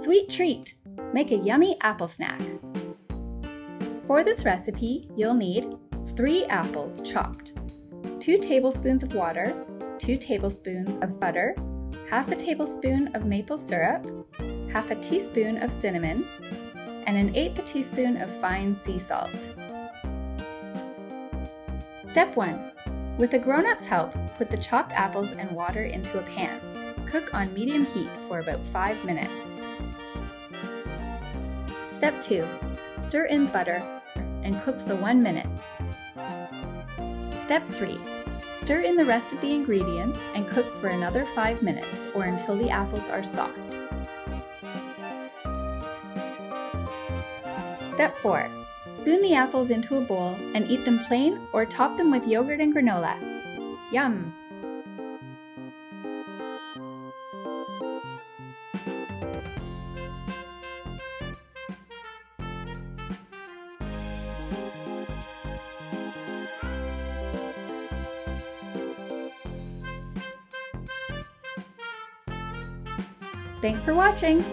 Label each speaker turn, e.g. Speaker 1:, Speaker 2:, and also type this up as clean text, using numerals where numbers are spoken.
Speaker 1: Sweet treat! Make a yummy apple snack. For this recipe, you'll need 3 apples chopped, 2 tablespoons of water, 2 tablespoons of butter, half a tablespoon of maple syrup, half a teaspoon of cinnamon, and an 1/8 teaspoon of fine sea salt. Step 1. With a grown-up's help, put the chopped apples and water into a pan. Cook on medium heat for about 5 minutes. Step 2. Stir in butter and cook for 1 minute. Step 3. Stir in the rest of the ingredients and cook for another 5 minutes or until the apples are soft. Step 4. Spoon the apples into a bowl and eat them plain or top them with yogurt and granola. Yum! Thanks for watching!